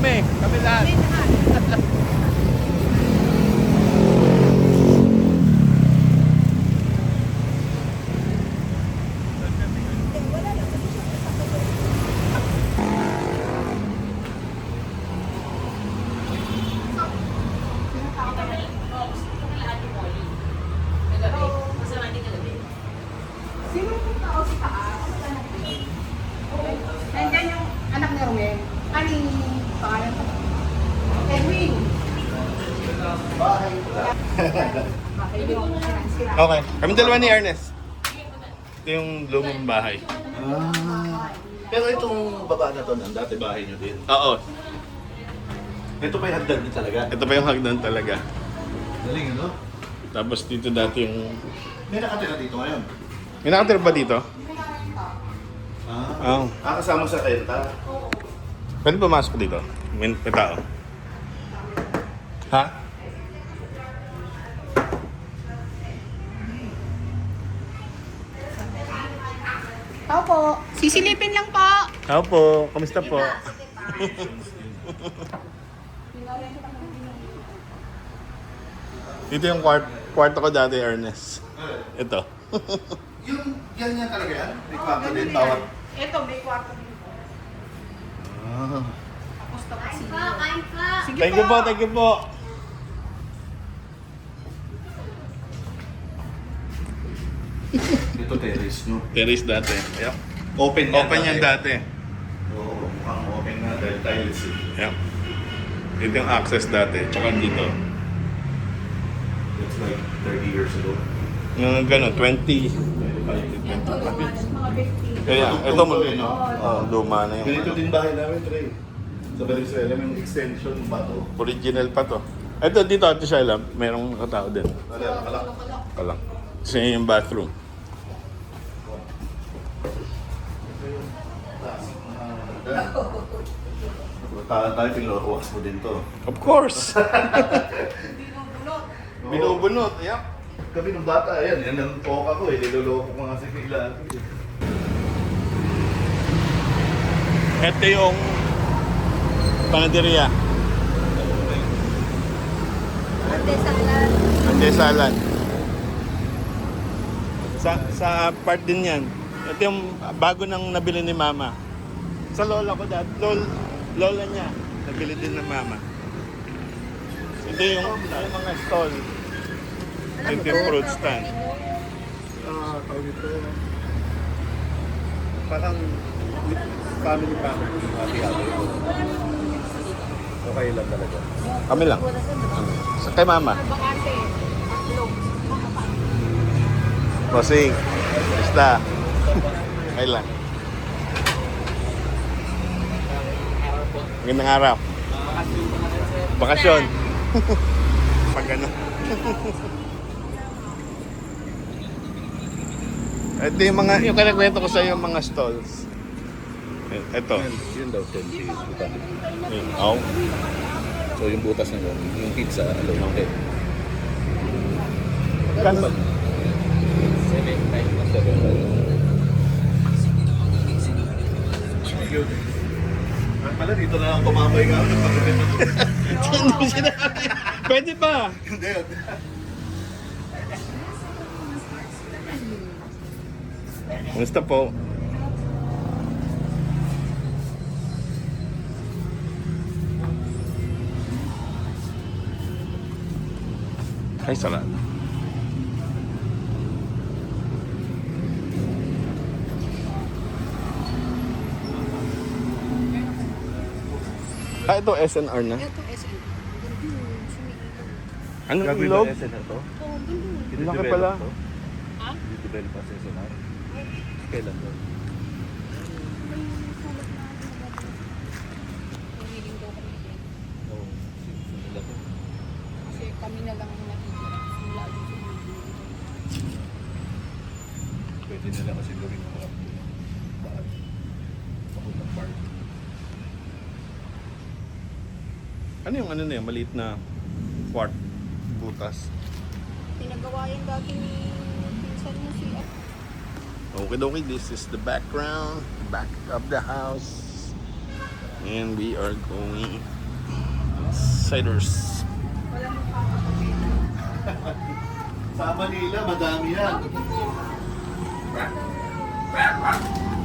Kami lahat. Sinong tao si taas? Nandiyan yung anak ni Romel. Ani, pangalan ko. Edwin. Okay. Kami dalawa ni Ernest. Ito yung lumang bahay. Pero itong baba na to, dati bahay nyo din. Oo. Ito pa yung hagdan din talaga. Ito pa yung hagdan talaga. Galing, ano? Tapos dito dati yung... May nakatira dito ngayon. May nakatira ba dito? Oo. Kasama sa renta. Pwede pumasok dito? May tao. Ha? Tao po. Sisilipin lang po. Tao po. Kamusta po? Dito yung kwarto ko dati, Ernest. Ito. Yung yan talaga yan? May kwarto din, bawat... Ito, may kwarto dito. Tapos tapos sige. Thank you po, thank you po. Ito terrace nyo. Terrace dati. Yep. Open yan Open yan dati. Oo, mukhang open na dahil tiles eh. Yep. Dito yung access dati. Tsaka dito. That's like 30 years ago. Yung gano'n, 20. Ito, mga 50. Kaya, ito mo. eh, no? Luma na Ganito yung din bahay namin, Trey. Sa Venezuela, may extension ng bato. original pa to. Ito dito, Ate Shaila, merong nakatao din. Wala, malak. Kalang. Kasi yun yung bathroom. Tayo pinlorwax mo din to. Of course! Binubulot. Binubunot, yep. Kami nung bata, yan ang poka ko eh. Niloloko ko nga sa kailan. Ito yung panaderia. Artesanan. Andesalan. Sa part din yan. Ito yung bago nang nabili ni Mama. Sa lola ko dati. Lola niya. Nabili din ng Mama. Ito yung mga stall. Ito yung fruit stand. Tawag ito. Parang family happy-happy. Okay lang talaga. Kami lang. Sa kay Mama. Bakante. Bossing. Basta. Okay lang. Magandang araw. Bakasyon. Pag ano. Ito yung mga, yung kinakwento ko sa yung mga stalls. Ito. Yun daw, 10 butas. Oh. So yung butas na yun, yung pizza, alam mo, okay. Kan 7. Pala dito na lang tumambay ka. Hindi sinabi. Pwede pa. Hindi. Kumusta po? Ay, sarado. Ito SNR na. Ito, SM. Anong Gagawin ilog? ba SNR to? Oh, ganda. Laki pala. Ha? Dinidevelop pa sa SNR? Kailan to? Willing daw kami din. Oo. Sila to. Kasi kami na lang ang natitira. Wala din sumili. Pwede nila kasi gawin ng mga bahay. Papuntang park. Ano yung ano na yun? Maliit na quart butas. Pinagawa yan dati ni pinsan mo si Okay, this is the background, back of the house. And we are going ciders. Walang magpapatapin. Sa Manila, madami yan. Bakit ako?